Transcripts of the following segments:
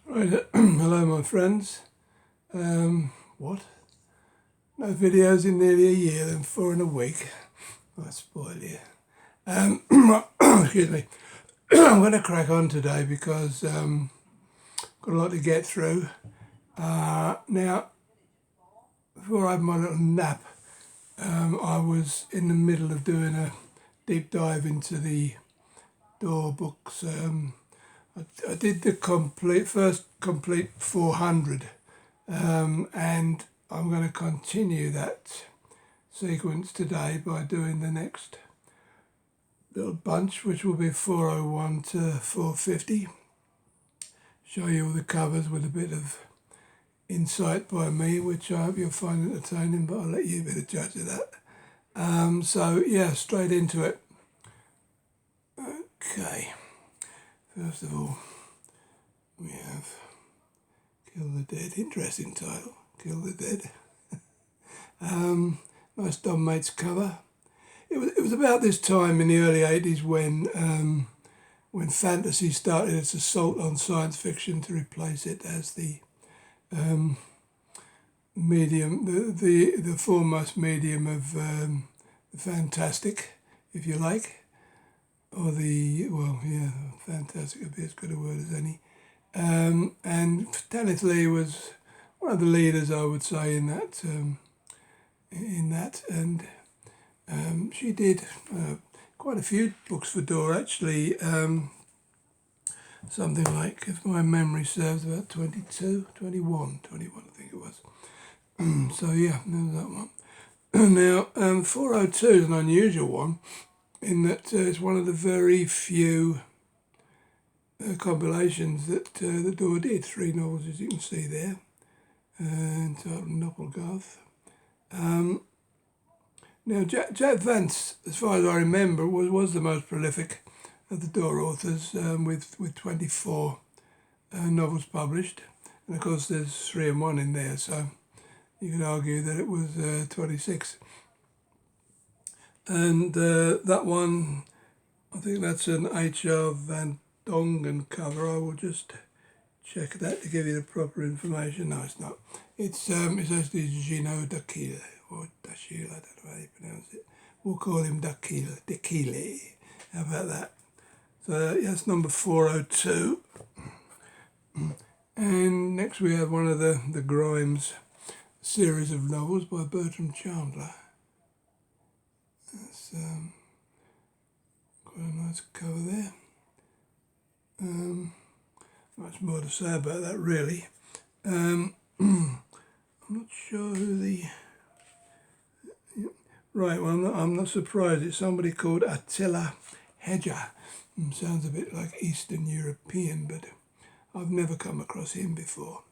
Right, hello my friends. What? No videos in nearly a year, then 4 in a week. I spoil you. Excuse me. I'm going to crack on today because got a lot to get through. Now, before I had my little nap, I was in the middle of doing a deep dive into the DAW books. I did the first complete 400, and I'm going to continue that sequence today by doing the next little bunch, which will be 401 to 450. Show you all the covers with a bit of insight by me, which I hope you'll find entertaining, but I'll let you be the judge of that. So yeah, straight into it. Okay, first of all, we have Kill the Dead. Interesting title, Kill the Dead. Nice Dom Mates cover. It was about this time in the early 80s when fantasy started its assault on science fiction to replace it as the medium, the foremost medium of the fantastic, if you like, or fantastic would be as good a word as any. And Tanith Lee was one of the leaders, I would say, in that. And she did quite a few books for DAW, actually. Something like, if my memory serves, about 21, I think it was. So yeah, there's that one. Now, 402 is an unusual one in that it's one of the very few compilations that the DAW did. 3 novels, as you can see there, entitled Noppelgarth. Now, Jack Vance, as far as I remember, was the most prolific of the DAW authors, with 24 novels published. And of course, there's 3 and 1 in there, so you could argue that it was 26. And that one, I think that's an H.R. Van Dongen cover. I will just check that to give you the proper information. No, it's not. It's actually Gino Dakile, or Dachil, I don't know how you pronounce it. We'll call him Dakile. How about that? So that's number 402. And next we have one of the Grimes series of novels by Bertram Chandler. That's quite a nice cover there. Much more to say about that, really. I'm not sure who the... Right, well, I'm not surprised. It's somebody called Attila Hedger. Sounds a bit like Eastern European, but I've never come across him before.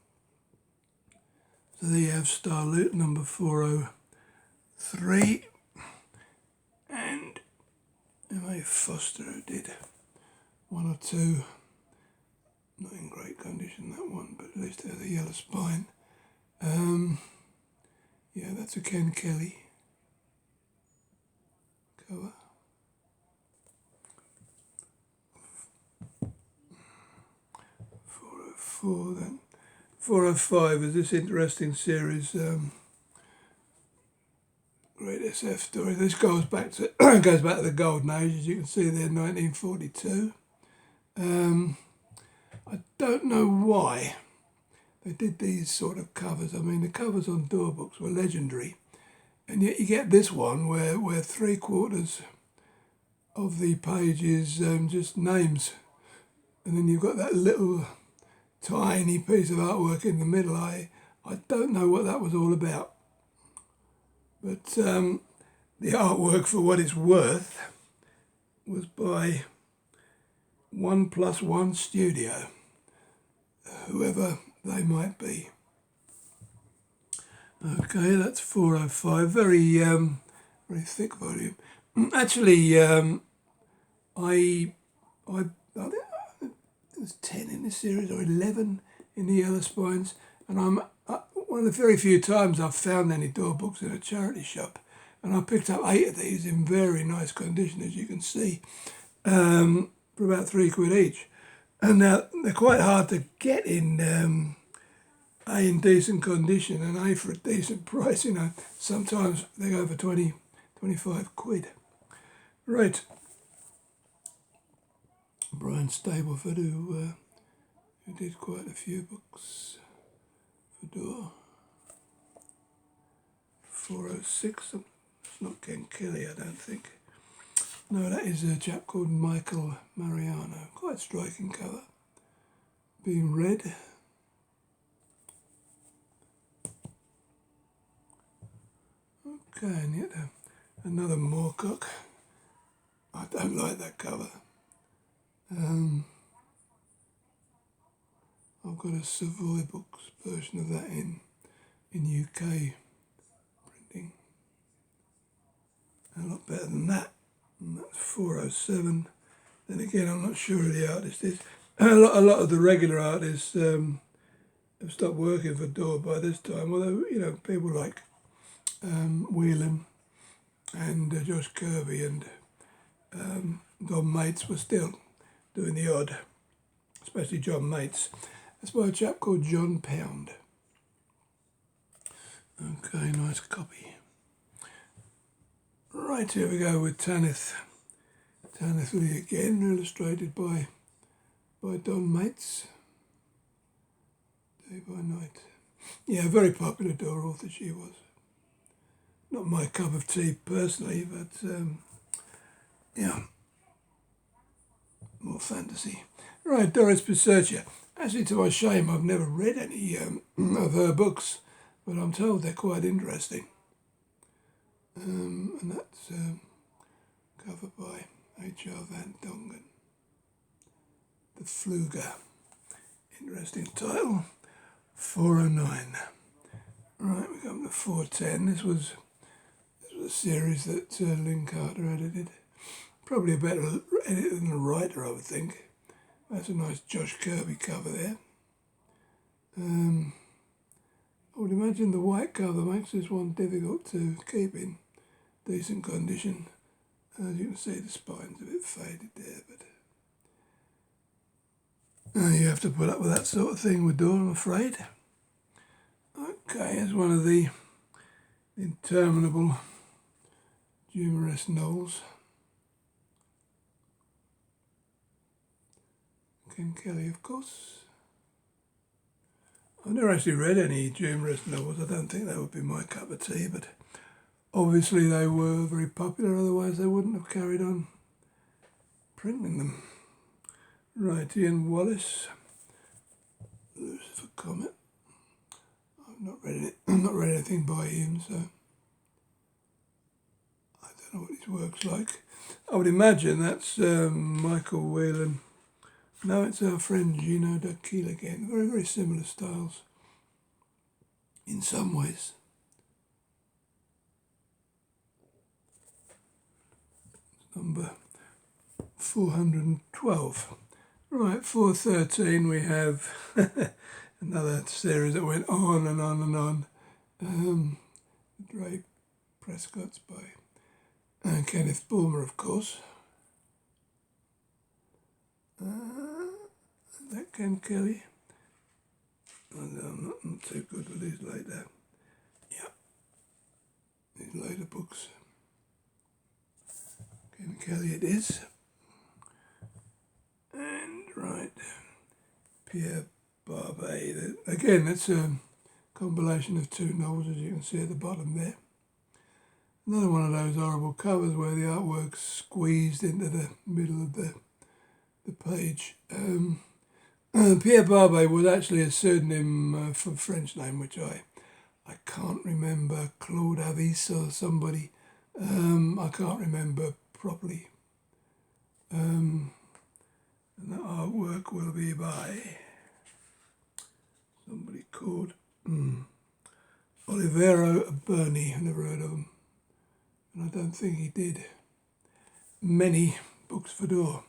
So there you have Starloot, number 403. And M.A. Foster, who did 1 or 2. Not in great condition, that one, but at least it has a yellow spine. Yeah, that's a Ken Kelly cover. Then 405 is this interesting series, Great SF Story. This goes back to the Golden Age, as you can see there, 1942. I don't know why they did these sort of covers. I mean, the covers on DAW books were legendary, and yet you get this one where 3/4 of the page is just names, and then you've got that little tiny piece of artwork in the middle. I don't know what that was all about, but the artwork, for what it's worth, was by 1+1 Studio, whoever they might be. Okay, that's 405. Very thick volume. Actually, I think there's 10 in this series, or 11 in the yellow spines, and I'm one of the very few times I've found any DAW books in a charity shop, and I picked up 8 of these in very nice condition, as you can see, for about £3 each. And now they're quite hard to get in in decent condition and A, for a decent price. You know, sometimes they go for 20, 25 quid. Right. Brian Stableford, who did quite a few books for DAW. 406. It's not Ken Kelly, I don't think. No, that is a chap called Michael Mariano. Quite striking cover. Being red. Okay, and yet another Moorcock. I don't like that cover. I've got a Savoy Books version of that in UK printing. A lot better than that. And that's 407. Then again, I'm not sure who the artist is. A lot of the regular artists have stopped working for DAW by this time. Although, you know, people like Whelan and Josh Kirby and Don Mates were still doing the odd, especially John Mates. That's by a chap called John Pound. Okay, nice copy. Right, here we go with Tanith. Tanith Lee again, illustrated by Don Mates. Day by Night. Yeah, very popular DAW author she was. Not my cup of tea personally, but yeah, more fantasy. Right, Doris Piserchia. Actually, to my shame, I've never read any of her books, but I'm told they're quite interesting. And that's covered by H.R. Van Dongen. The Fluger. Interesting title. 409. Right, we come to 410. This was a series that Lynn Carter edited. Probably a better editor than a writer, I would think. That's a nice Josh Kirby cover there. I would imagine the white cover makes this one difficult to keep in decent condition. As you can see, the spine's a bit faded there, but you have to put up with that sort of thing with DAW, I'm afraid. Okay, here's one of the interminable No.s. Ken Kelly, of course. I've never actually read any No.s. I don't think that would be my cup of tea, but obviously they were very popular, otherwise they wouldn't have carried on printing them. Right, Ian Wallace, Lucifer Comet. I've not read it. I've not read anything by him, so I don't know what his work's like. I would imagine that's Michael Whelan. No, it's our friend Gino D'Aquila again. Very, very similar styles in some ways. Number 412. Right, 413 we have another series that went on and on and on. Dre Prescott's by Kenneth Bulmer, of course. That Ken Kelly. I'm not too good with these later. Yeah, these later books. Ken Kelly it is. And right, Pierre Barbet. Again, that's a compilation of two novels, as you can see at the bottom there. Another one of those horrible covers where the artwork's squeezed into the middle of the page. Pierre Barbet was actually a pseudonym for a French name, which I can't remember, Claude Avis or somebody. I can't remember properly. And the artwork will be by somebody called Olivero Berni. I never heard of him. And I don't think he did many books for DAW.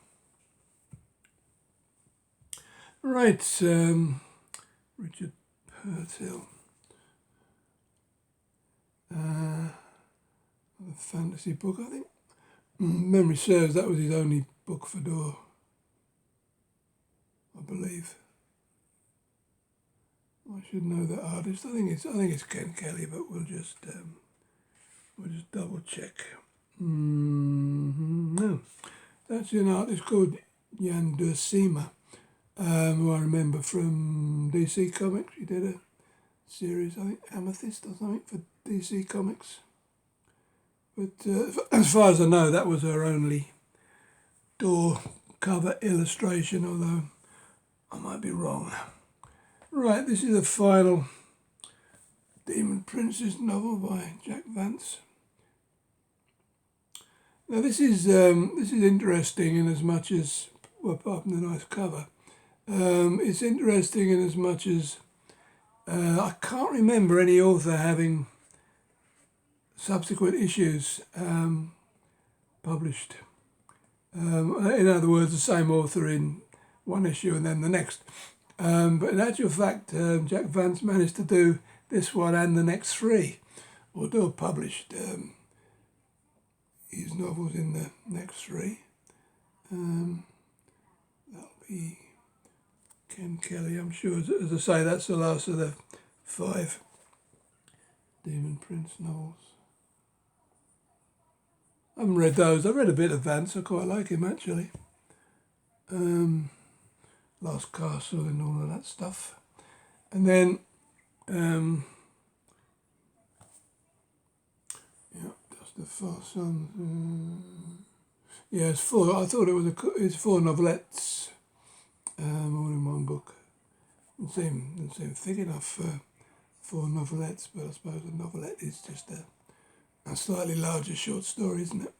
Right, Richard Purtill. A fantasy book, I think. Memory serves, that was his only book for DAW. I believe. I should know that artist. I think it's Ken Kelly, but we'll just double check. No, that's an artist called Jan Duursema, who I remember from DC Comics. He did a series, I think Amethyst or something, for DC Comics. But as far as I know, that was her only door cover illustration, although I might be wrong. Right, this is the final Demon Princess novel by Jack Vance. Now this is interesting in as much as, well, apart from the nice cover, it's interesting in as much as I can't remember any author having subsequent issues published. In other words, the same author in one issue and then the next. But in actual fact, Jack Vance managed to do this one and the next three, or published his novels in the next three. That'll be Ken Kelly, I'm sure. As I say, that's the last of the 5 Demon Prince novels. I haven't read those. I read a bit of Vance. I quite like him, actually. Last Castle and all of that stuff. And then, Dust of Far Sun. Yeah, it's 4. I thought it's 4 novelettes, all in one book. Didn't seem thick enough for 4 novelettes, but I suppose a novelette is just a slightly larger short story, isn't it?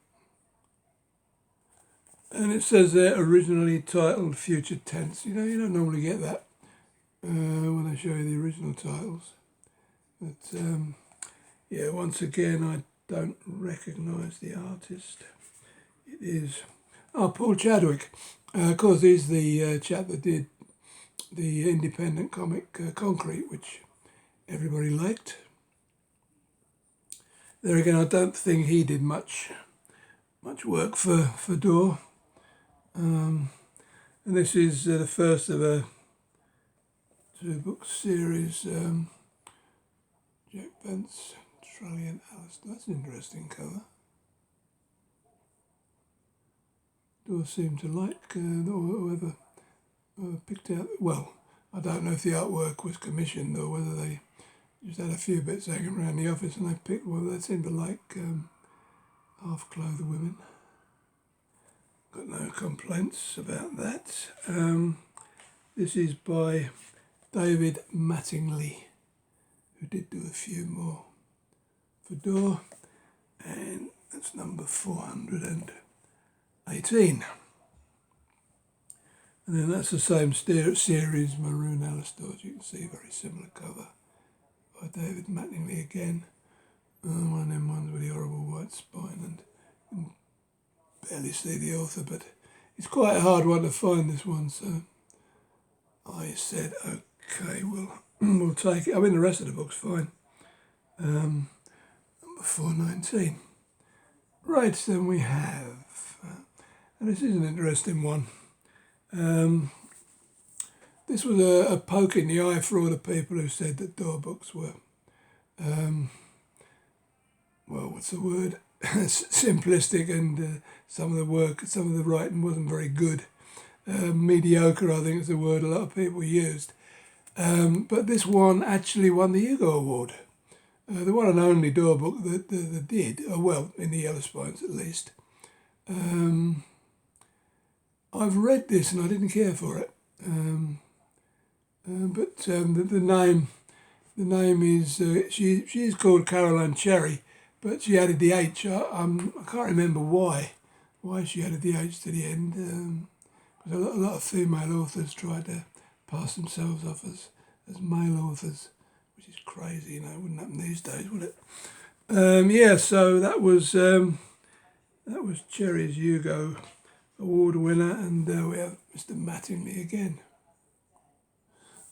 And it says there, originally titled future tense. You don't normally get that when I show you the original titles. But yeah, once again, I don't recognise the artist. It is Paul Chadwick. Of course, he's the chap that did the independent comic Concrete, which everybody liked. There again, I don't think he did much work for DAW. And this is the first of a 2-book series. Jack Vance, Trulli and Alice. That's an interesting cover. DAW seemed to like whoever picked out. Well, I don't know if the artwork was commissioned or whether they just had a few bits hanging around the office and they picked one. They seemed to like half-clothed women. Got no complaints about that. This is by David Mattingly, who did do a few more for DAW, and that's number 418. And then that's the same series, Maroon Alistair, as you can see, very similar cover by David Mattingly again. One of them ones with the horrible white spine, and barely see the author, but it's quite a hard one to find, this one, so I said, okay, we'll take it. I mean, the rest of the book's fine. Number 419. Right, then we have, and this is an interesting one. This was a poke in the eye for all the people who said that DAW books were, well, what's the word? Simplistic, and some of the writing wasn't very good. Mediocre, I think is the word a lot of people used. But this one actually won the Hugo Award. The one and only DAW book that did, well, in the Yellow Spines at least. I've read this and I didn't care for it. But the name is, she is called Caroline Cherry, but she added the H. I can't remember why she added the H to the end. Because a lot of female authors tried to pass themselves off as male authors, which is crazy, wouldn't happen these days, would it? Yeah, so that was Cherry's Hugo Award winner, and we have Mr. Mattingly again.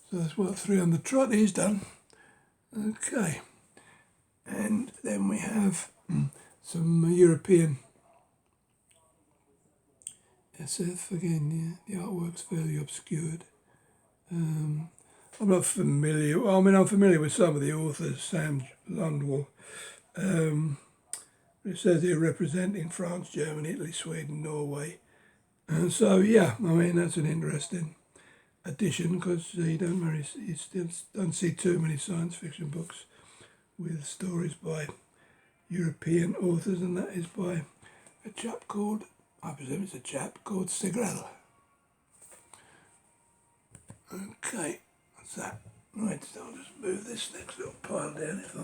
So that's what 3 on the trot he's done. Okay. And then we have some European SF again. Yeah, the artwork's fairly obscured. I'm not familiar. Well, I mean, I'm familiar with some of the authors. Sam Lundwall. It says here representing France, Germany, Italy, Sweden, Norway. And so, yeah, I mean, that's an interesting addition because you still don't see too many science fiction books with stories by European authors, and that is by a chap called, I presume it's a chap called Segrel. Okay, that's that. Right, so I'll just move this next little pile down if I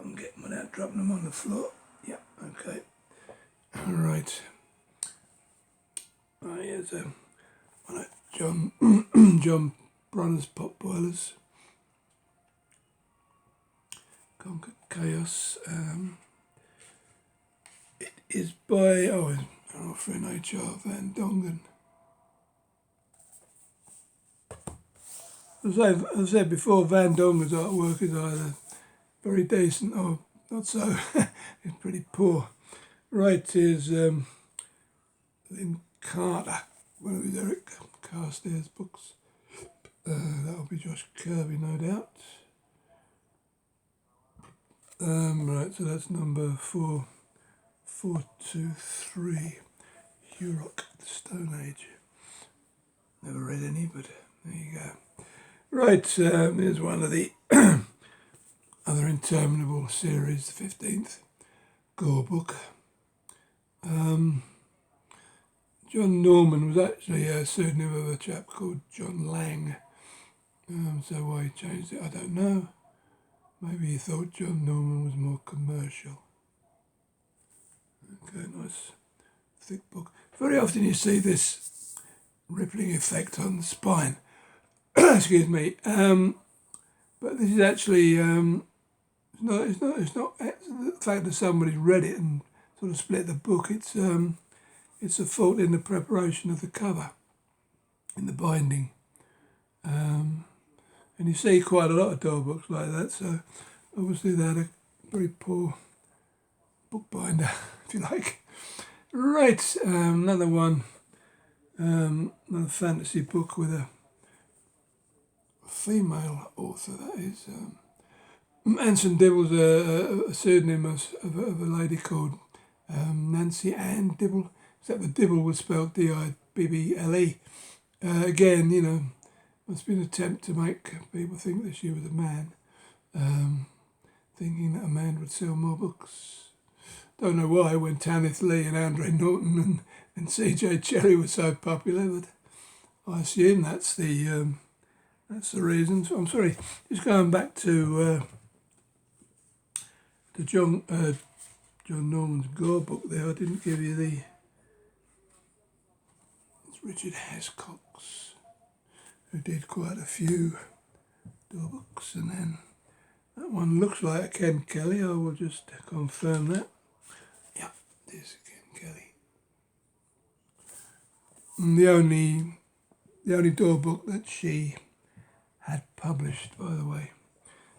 can get them without dropping them on the floor. Yeah, okay. All right. Here's one of John Bronner's Pot Boilers. Conquer Chaos. It is by an friend H.R. Van Dongen. As I said before, Van Dongen's artwork is either very decent or not so. It's pretty poor. Right, here's Lynn Carter, one of his Eric Carstairs books. That'll be Josh Kirby, no doubt. Right, so that's number 423, Hurok, the Stone Age. Never read any, but there you go. Right, here's one of the other interminable series, the 15th Gore book. John Norman was actually a pseudonym of a chap called John Lang. So why he changed it, I don't know. Maybe he thought John Norman was more commercial. Okay, nice thick book. Very often you see this rippling effect on the spine. Excuse me. But this is actually it's not the fact that somebody's read it and sort of split the book. It's a fault in the preparation of the cover, in the binding. And you see quite a lot of DAW books like that, so obviously they had a very poor bookbinder, if you like. Right, another one, another fantasy book with a female author, that is. Anson Dibble's a pseudonym of a lady called Nancy Ann Dibble, except the Dibble was spelled D-I-B-B-L-E. Again, must be an attempt to make people think that she was a man, thinking that a man would sell more books. Don't know why when Tanith Lee and Andre Norton and C.J. Cherry were so popular, but I assume that's the reason. So I'm sorry, just going back to John Norman's Gore book there. I didn't give you it's Richard Hascox, who did quite a few DAW books, and then that one looks like a Ken Kelly. I will just confirm that. Yeah, it is Ken Kelly. And the only DAW book that she had published, by the way.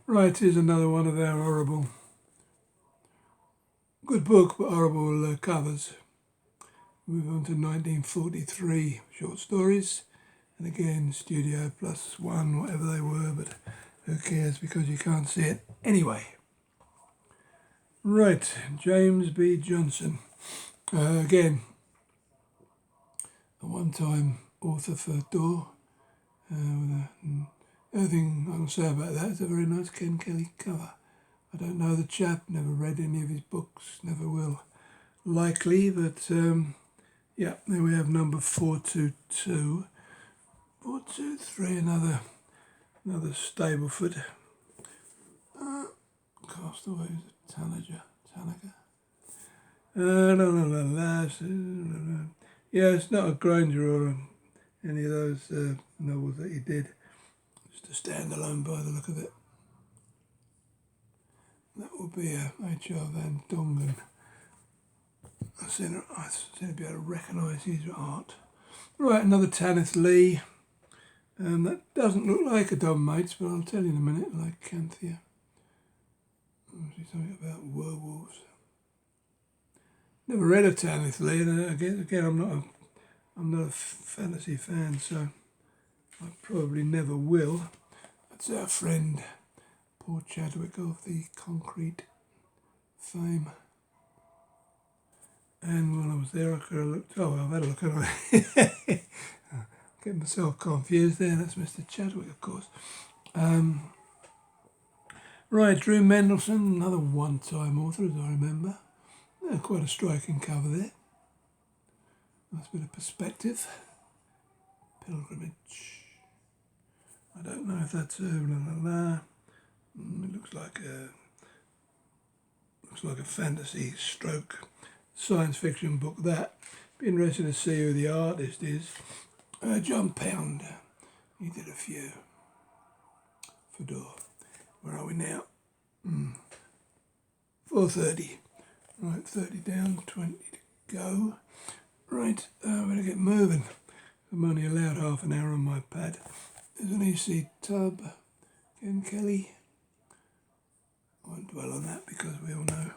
Right, here's another one of our horrible, good book, but horrible covers. Move on to 1943 short stories. And again, Studio Plus One, whatever they were, but who cares because you can't see it anyway. Right, James B. Johnson. Again, a one-time author for DAW. The only thing I can say about that is a very nice Ken Kelly cover. I don't know the chap, never read any of his books, never will. Likely, but yeah, there we have number 422. 423, another Stableford. Castaways, Tanager. Yeah, it's not a Granger or any of those novels that he did. Just a standalone by the look of it. That will be H.R. Van Dongen. I seem to be able to recognise his art. Right, another Tanith Lee. That doesn't look like a Dom Mates, but I'll tell you in a minute, like Canthia. Something about werewolves. Never read of Tanith Lee, and again, I'm not a fantasy fan, so probably never will. That's our friend Paul Chadwick of the Concrete fame. And when I was there, I could have looked. Oh, I've had a look at it. Getting myself confused there. That's Mr. Chadwick, of course. Right, Drew Mendelson, another one-time author, as I remember. Yeah, quite a striking cover there. Nice bit of perspective. Pilgrimage. I don't know if that's it looks like a fantasy stroke science fiction book. That. Be interested to see who the artist is. John Pound. He did a few. Fedor. Where are we now? 4:30. Right, 30 down, 20 to go. Right, I'm going to get moving. I'm only allowed half an hour on my pad. There's an EC tub. Ken Kelly. I won't dwell on that because we all know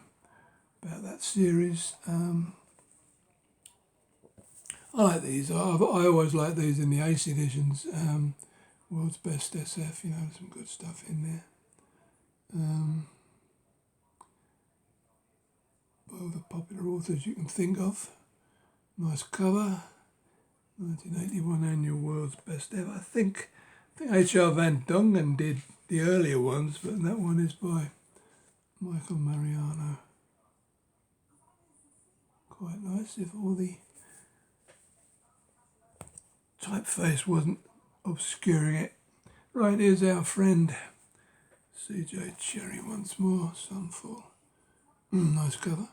about that series. I like these. I always like these in the Ace editions. World's Best SF, you know, some good stuff in there. All the popular authors you can think of. Nice cover. 1981 Annual World's Best Ever. I think H.R. Van Dongen did the earlier ones, but that one is by Michael Mariano. Quite nice if all the typeface wasn't obscuring it. Right, here's our friend C.J. Cherry once more, Sunfall. Nice cover.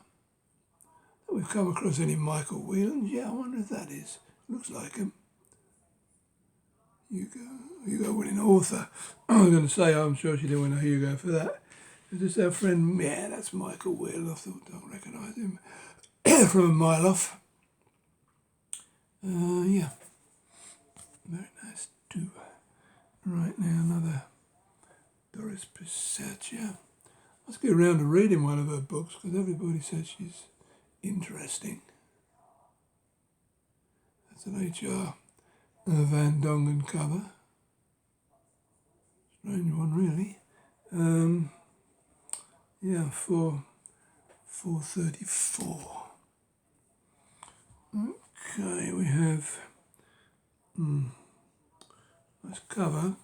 Have we come across any Michael Whelans? Yeah, I wonder if that is. Looks like him. Hugo winning author. I was going to say, I'm sure she didn't win a Hugo for that. Is this our friend? Yeah, that's Michael Whelan. I thought I'll recognise him from a mile off. Yeah. Very nice too. Right, now another Doris Pisaccia. Let's get around to reading one of her books because everybody says she's interesting. That's an H.R. Van Dongen cover. Strange one, really. Yeah, 434. Okay, we have nice cover.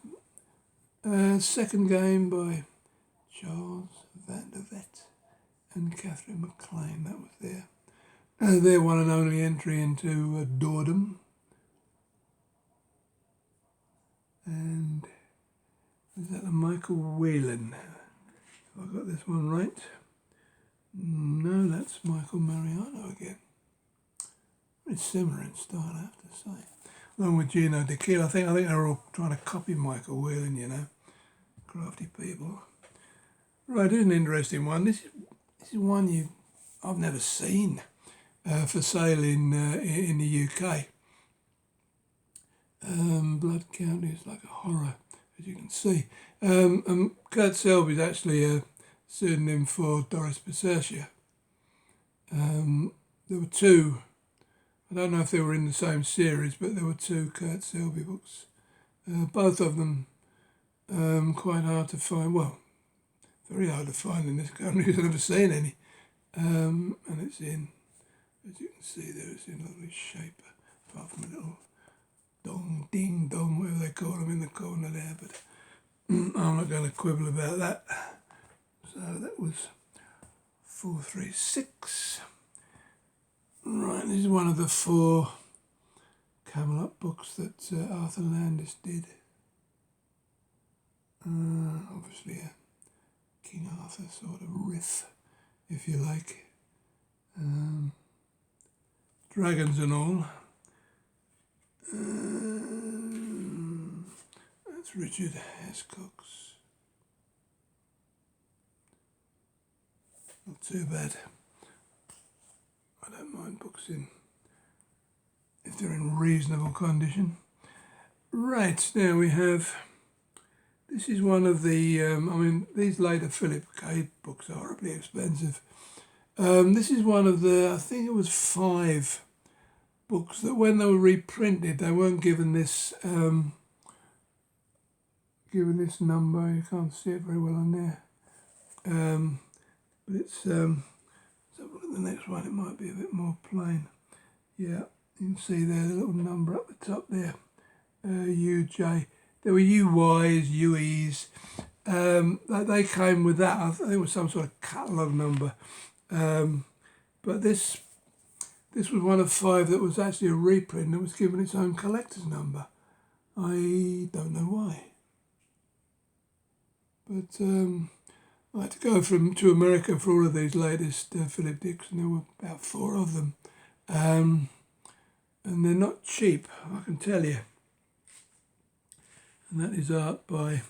Second game by Charles Van der Vet and Catherine McLean. That was their one and only entry into Dawdom. And is that a Michael Whelan? Have I got this one right? No, that's Michael Mariano again. Very similar in style, I have to say. Along with Gino D'Achille, I think they're all trying to copy Michael Whelan, you know. Crafty people. Right, here's an interesting one. This is one I've never seen for sale in the UK. Blood County is like a horror, as you can see. Kurt Selby is actually a pseudonym for Doris Pisaccia. There were two, I don't know if they were in the same series, but there were two Kurt Selby books. Both of them quite hard to find. Well, very hard to find in this country. I've never seen any. And it's in, as you can see there, it's in lovely shape, apart from a little dong, ding dong, whatever they call them in the corner there, but I'm not going to quibble about that. So that was 436. Right, this is one of the 4 Camelot books that Arthur Landis did. Obviously a King Arthur sort of riff, if you like. Dragons and all. That's Richard Hascox. Not too bad. I don't mind books if they're in reasonable condition. Right, now we have, this is one of the, these later Philip K books are horribly expensive. This is one of the, I think it was 5 books that when they were reprinted, they weren't given this given this number. You can't see it very well on there. But it's, let's have a look at the next one. It might be a bit more plain. Yeah, you can see there the little number up the top there. UJ. There were UYs, UEs. They came with that. I think it was some sort of catalogue number. But this was one of 5 that was actually a reprint that was given its own collector's number. I don't know why. But I had to go to America for all of these latest Philip Dicks, and there were about 4 of them. And they're not cheap, I can tell you. And that is art by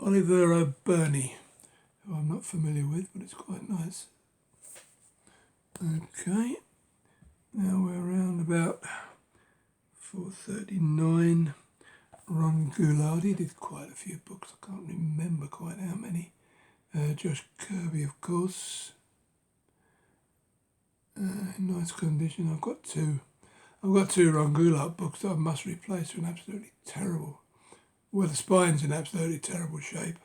Oliver Burney, who I'm not familiar with, but it's quite nice. Okay, now we're around about 439. Ron Goulart, he did quite a few books, I can't remember quite how many. Josh Kirby, of course. In nice condition. I've got two Ron Goulart books that I must replace. They're in absolutely terrible. Well, the spine's in absolutely terrible shape,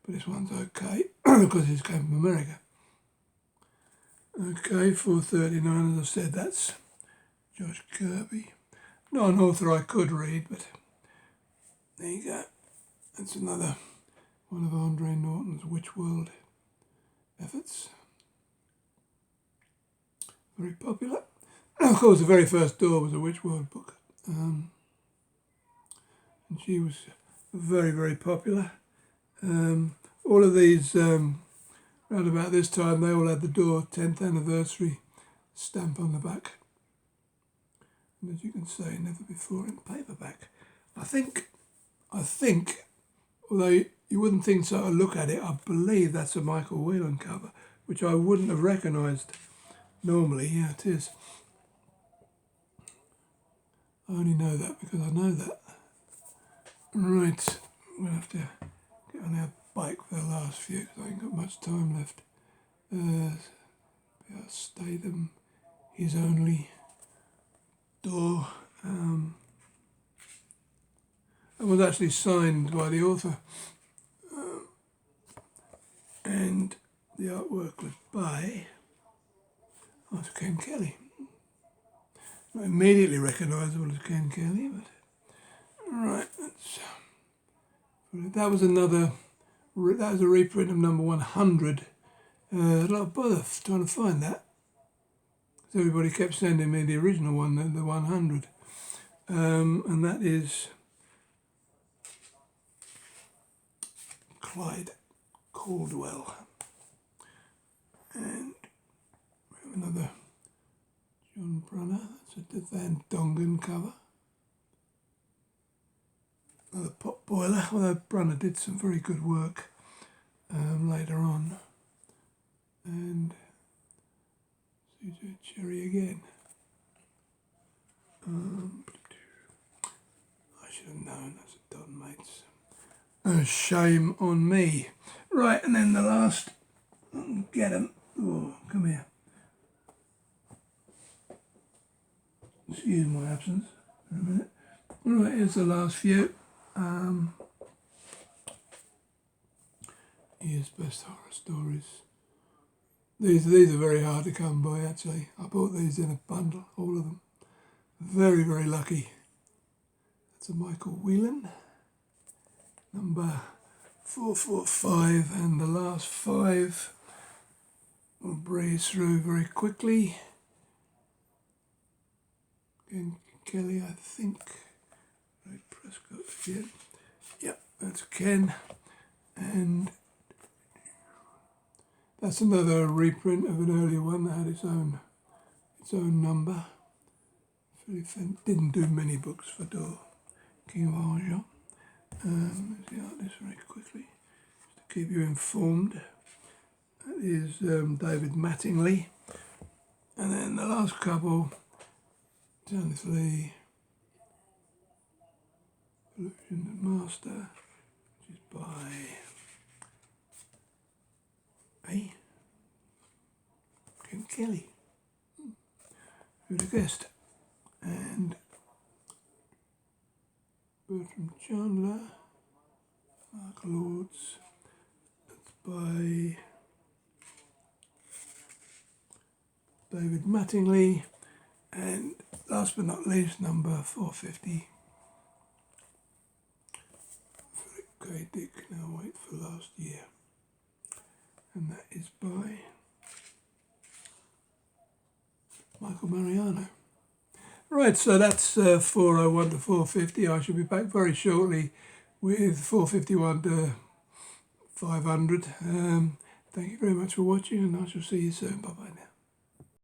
but this one's okay because it came from America. Okay, 439, as I said, that's Josh Kirby. Not an author I could read, but there you go. That's another one of Andre Norton's Witch World efforts. Very popular. Of course, the very first DAW was a Witch World book. And she was very, very popular. All of these, around about this time, they all had the DAW 10th anniversary stamp on the back. And as you can see, never before in paperback. I think, although you wouldn't think so to look at it, I believe that's a Michael Whelan cover, which I wouldn't have recognised normally. Yeah, it is. I only know that because I know that. Right, we'll have to get on our bike for the last few because I ain't got much time left. Stay them, his only DAW. It was actually signed by the author. And the artwork was by Ken Kelly. Not immediately recognisable as Ken Kelly, but right. That was a reprint of number 100. A lot of bother trying to find that. So everybody kept sending me the original one, the 100, and that is Clyde Caldwell. And we have another John Brunner, that's a Van Dongen cover. Another Pot Boiler, although Brunner did some very good work later on. And Cherry again. I should have known, that's a Don Mates. Shame on me. Right, and then the last, get him. Oh, come here. Excuse my absence for a minute. Right, here's the last few. Here's Best Horror Stories. These are very hard to come by, actually. I bought these in a bundle, all of them. Very, very lucky. That's a Michael Whelan. Number 445, and the last 5 we'll breeze through very quickly. Ken Kelly, I think. Ray Prescott again. Yep, that's Ken. And that's another reprint of an earlier one that had its own number. Philip didn't do many books for DAW. King of Argent. Let's get out this very quickly, just to keep you informed. That is David Mattingly. And then the last couple, Kenneth Lee, Illusion Master, which is by Ken Kelly. Who'd have guessed? And Bertram Chandler, Mark Lords. That's by David Mattingly. And last but not least, number 450. Okay, Dick, now wait for last year. And that is by Michael Mariano. Right, so that's 401 to 450. I shall be back very shortly with 451 to 500. Thank you very much for watching, and I shall see you soon. Bye-bye now.